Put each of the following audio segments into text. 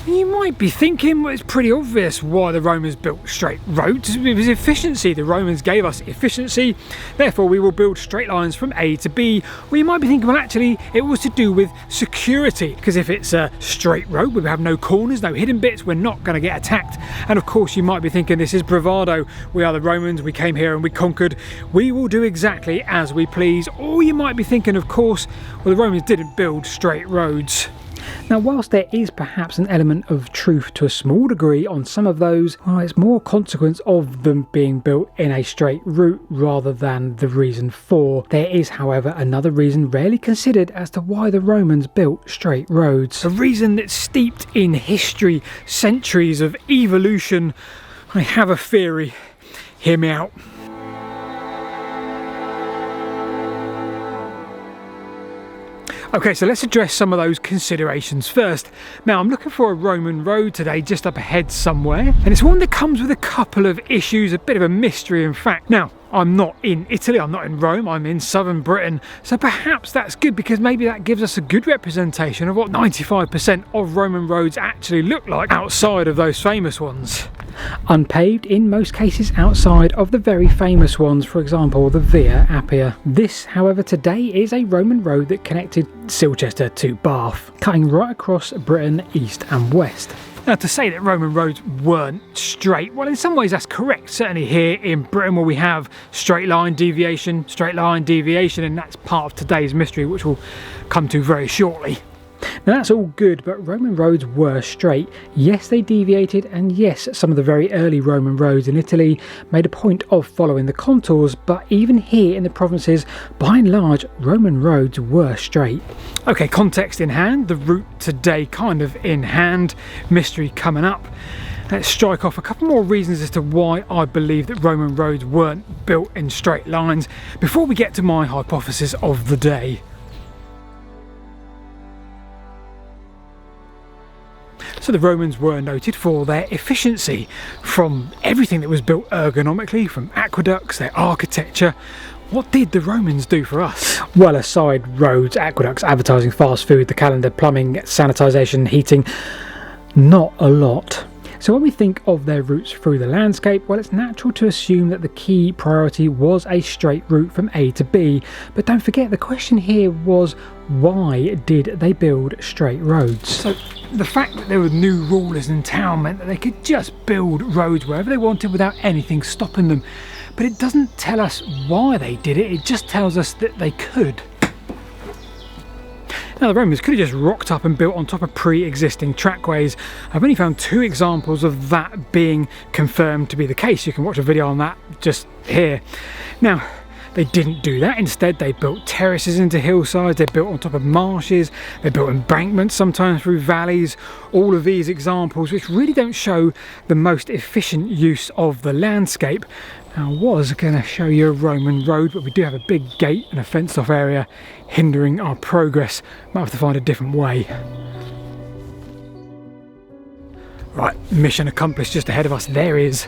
You might be thinking, well, it's pretty obvious why the Romans built straight roads. It was efficiency. The Romans gave us efficiency, therefore we will build straight lines from A to B. Well, you might be thinking, well, actually it was to do with security, because if it's a straight road, we have no corners, no hidden bits, we're not going to get attacked. And of course you might be thinking, this is bravado. We are the Romans, we came here and we conquered. We will do exactly as we please. Or you might be thinking, of course, well, the Romans didn't build straight roads. Now, whilst there is perhaps an element of truth to a small degree on some of those, well, it's more consequence of them being built in a straight route rather than the reason for. There is, however, another reason rarely considered as to why the Romans built straight roads. A reason that's steeped in history, centuries of evolution. I have a theory. Hear me out. Okay, so let's address some of those considerations first. Now, I'm looking for a Roman road today just up ahead somewhere, and it's one that comes with a couple of issues, a bit of a mystery in fact. Now, I'm not in Italy, I'm not in Rome, I'm in southern Britain, so perhaps that's good because maybe that gives us a good representation of what 95% of Roman roads actually look like outside of those famous ones. Unpaved in most cases outside of the very famous ones, for example the Via Appia. This, however, today is a Roman road that connected Silchester to Bath, cutting right across Britain east and west. Now, to say that Roman roads weren't straight, well, in some ways that's correct. Certainly here in Britain, where we have straight line deviation, and that's part of today's mystery, which we'll come to very shortly. Now, that's all good, but Roman roads were straight. Yes, they deviated, and yes, some of the very early Roman roads in Italy made a point of following the contours, but even here in the provinces, by and large, Roman roads were straight. Okay, context in hand, the route today kind of in hand, mystery coming up. Let's strike off a couple more reasons as to why I believe that Roman roads weren't built in straight lines before we get to my hypothesis of the day. So the Romans were noted for their efficiency, from everything that was built ergonomically, from aqueducts, their architecture. What did the Romans do for us? Well, aside roads, aqueducts, advertising, fast food, the calendar, plumbing, sanitisation, heating, not a lot. So when we think of their routes through the landscape, well, it's natural to assume that the key priority was a straight route from A to B. But don't forget, the question here was, why did they build straight roads? So the fact that there were new rulers in town meant that they could just build roads wherever they wanted without anything stopping them. But it doesn't tell us why they did it, it just tells us that they could. Now, the Romans could have just rocked up and built on top of pre-existing trackways. I've only found 2 examples of that being confirmed to be the case. You can watch a video on that just here. Now, they didn't do that. Instead, they built terraces into hillsides, they built on top of marshes, they built embankments, sometimes through valleys. All of these examples, which really don't show the most efficient use of the landscape. Now, I was going to show you a Roman road, but we do have a big gate and a fenced off area hindering our progress. Might have to find a different way. Right, mission accomplished just ahead of us. There is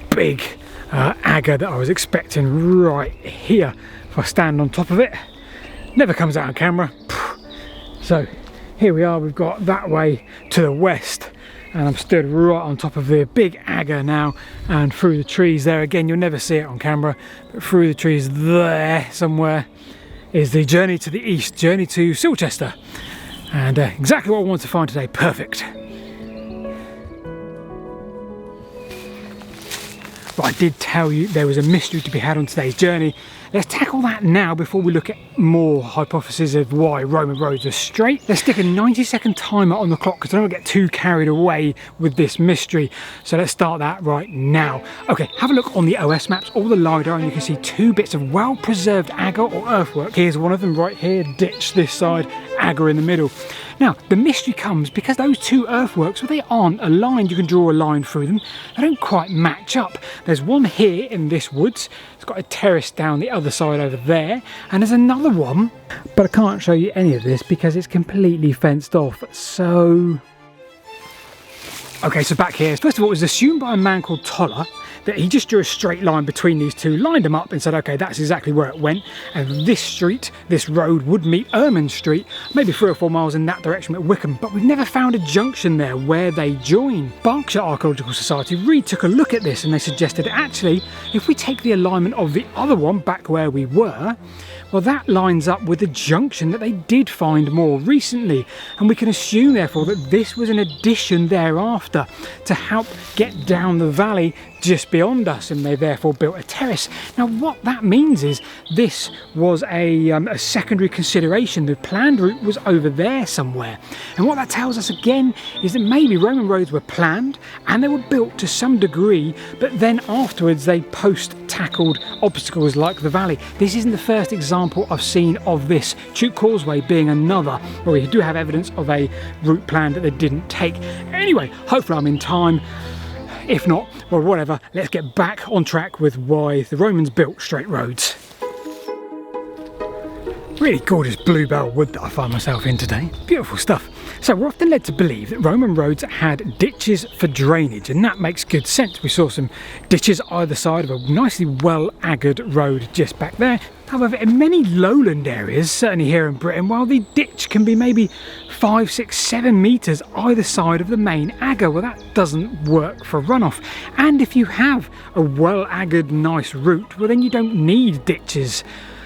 big agger that I was expecting right here. If I stand on top of it, never comes out on camera. So here we are, we've got that way to the west, and I'm stood right on top of the big agger now, and through the trees there, again you'll never see it on camera, but through the trees there somewhere is the journey to the east, journey to Silchester, and exactly what I wanted to find today. Perfect. But I did tell you there was a mystery to be had on today's journey. Let's tackle that now before we look at more hypotheses of why Roman roads are straight. Let's stick a 90-second timer on the clock because I don't want to get too carried away with this mystery. So let's start that right now. Okay, have a look on the OS maps or the LiDAR and you can see 2 bits of well-preserved agger or earthwork. Here's one of them right here, ditch this side, agger in the middle. Now, the mystery comes because those 2 earthworks, well, they aren't aligned. You can draw a line through them. They don't quite match up. There's one here in this woods. It's got a terrace down the other side over there. And there's another one, but I can't show you any of this because it's completely fenced off. So Okay, so back here, first of all, it was assumed by a man called Toller that he just drew a straight line between these two, lined them up and said, okay, that's exactly where it went. And this street, this road would meet Ermine Street, maybe 3 or 4 miles in that direction at Wickham, but we've never found a junction there where they join. Berkshire Archaeological Society really took a look at this and they suggested actually, if we take the alignment of the other one back where we were, well, that lines up with the junction that they did find more recently. And we can assume, therefore, that this was an addition thereafter to help get down the valley just beyond us, and they therefore built a terrace. Now, what that means is this was a secondary consideration. The planned route was over there somewhere. And what that tells us again is that maybe Roman roads were planned and they were built to some degree, but then afterwards they post-tackled obstacles like the valley. This isn't the first example I've seen of this. Chute Causeway being another, where we do have evidence of a route plan that they didn't take. Anyway, hopefully I'm in time. If not, well, whatever, let's get back on track with why the Romans built straight roads. Really gorgeous bluebell wood that I find myself in today. Beautiful stuff. So we're often led to believe that Roman roads had ditches for drainage, and that makes good sense. We saw some ditches either side of a nicely well-aggered road just back there. However, in many lowland areas, certainly here in Britain, while the ditch can be maybe 5, 6, 7 metres either side of the main agger, well, that doesn't work for runoff. And if you have a well-aggered nice route, well, then you don't need ditches.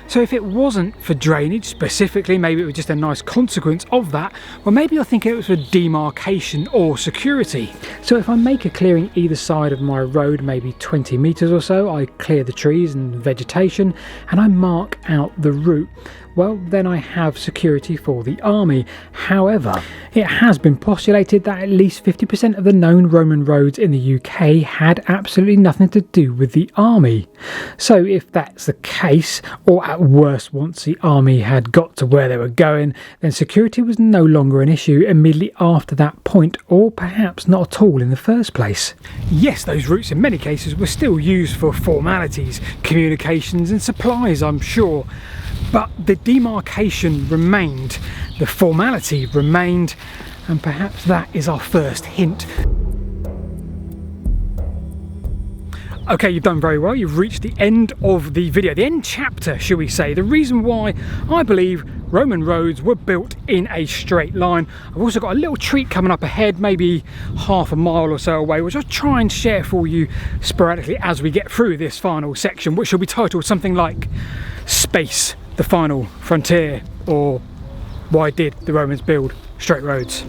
So if it wasn't for drainage specifically, maybe it was just a nice consequence of that, well, maybe you're thinking it was for demarcation or security. So if I make a clearing either side of my road, maybe 20 metres or so, I clear the trees and vegetation and I mark out the route, well, then I have security for the army. However, it has been postulated that at least 50% of the known Roman roads in the UK had absolutely nothing to do with the army. So if that's the case, or at worst once the army had got to where they were going, then security was no longer an issue immediately after that point, or perhaps not at all in the first place. Yes, those routes in many cases were still used for formalities, communications and supplies, I'm sure. But the demarcation remained, the formality remained, and perhaps that is our first hint. Okay, you've done very well. You've reached the end of the video, the end chapter, shall we say. The reason why I believe Roman roads were built in a straight line. I've also got a little treat coming up ahead, maybe half a mile or so away, which I'll try and share for you sporadically as we get through this final section, which will be titled something like Space, the Final Frontier, or Why Did the Romans Build Straight Roads?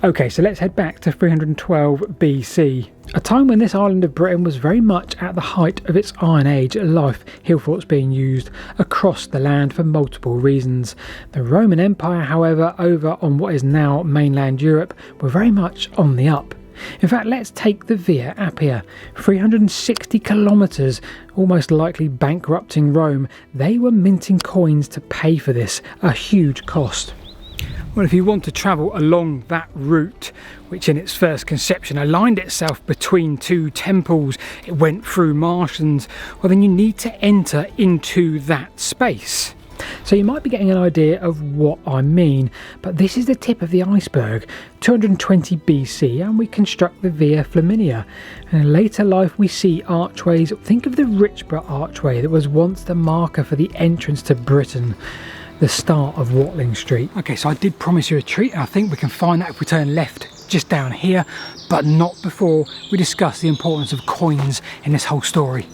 Okay, so let's head back to 312 BC, a time when this island of Britain was very much at the height of its Iron Age life, hill forts being used across the land for multiple reasons. The Roman Empire, however, over on what is now mainland Europe, were very much on the up. In fact, let's take the Via Appia, 360 kilometres, almost likely bankrupting Rome. They were minting coins to pay for this, a huge cost. Well, if you want to travel along that route, which in its first conception aligned itself between two temples, it went through marshlands, well then you need to enter into that space. So you might be getting an idea of what I mean, but this is the tip of the iceberg. 220 BC and we construct the Via Flaminia, and in later life we see archways. Think of the Richborough archway that was once the marker for the entrance to Britain, the start of Watling Street. Okay, so I did promise you a treat, and I think we can find that if we turn left just down here, but not before we discuss the importance of coins in this whole story.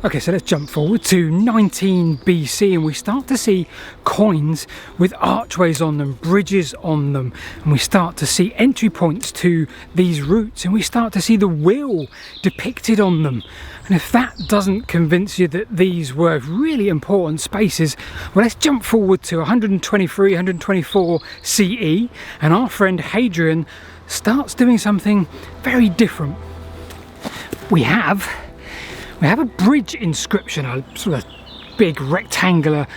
Okay, so let's jump forward to 19 BC and we start to see coins with archways on them, bridges on them, and we start to see entry points to these routes, and we start to see the wheel depicted on them. And if that doesn't convince you that these were really important spaces, well, let's jump forward to 123, 124 CE, and our friend Hadrian starts doing something very different. We have a bridge inscription, a sort of big rectangular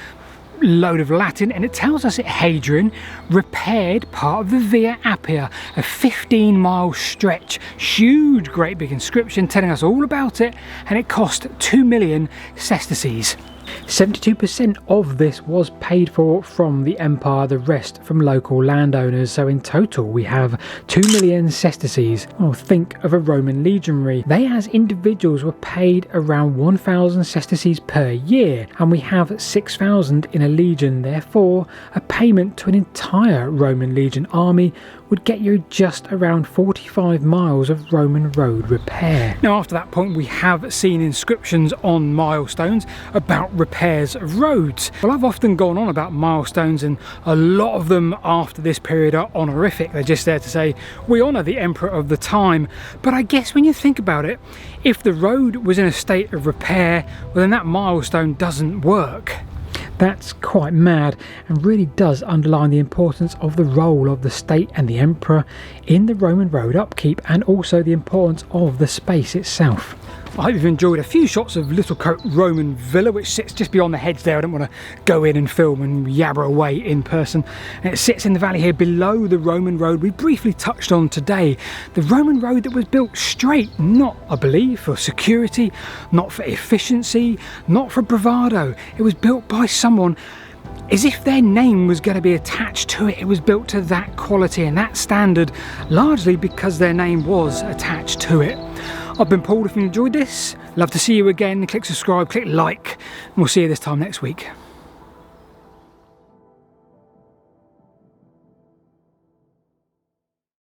load of Latin, and it tells us that Hadrian repaired part of the Via Appia, a 15-mile stretch, huge, great big inscription telling us all about it, and it cost 2 million sesterces. 72% of this was paid for from the Empire, the rest from local landowners. So in total we have 2 million sesterces. Well, think of a Roman legionary. They as individuals were paid around 1,000 sesterces per year, and we have 6,000 in a legion. Therefore, a payment to an entire Roman legion army would get you just around 45 miles of Roman road repair. Now after that point we have seen inscriptions on milestones about repairs of roads. Well, I've often gone on about milestones, and a lot of them after this period are honorific. They're just there to say we honour the emperor of the time. But I guess when you think about it, if the road was in a state of repair, well then that milestone doesn't work. That's quite mad, and really does underline the importance of the role of the state and the emperor in the Roman road upkeep, and also the importance of the space itself. I hope you've enjoyed a few shots of Littlecote Roman Villa, which sits just beyond the heads there. I don't want to go in and film and yabber away in person. And it sits in the valley here below the Roman road we briefly touched on today. The Roman road that was built straight, not, I believe, for security, not for efficiency, not for bravado. It was built by someone as if their name was going to be attached to it. It was built to that quality and that standard, largely because their name was attached to it. I've been Paul. If you enjoyed this, love to see you again. Click subscribe, click like, and we'll see you this time next week.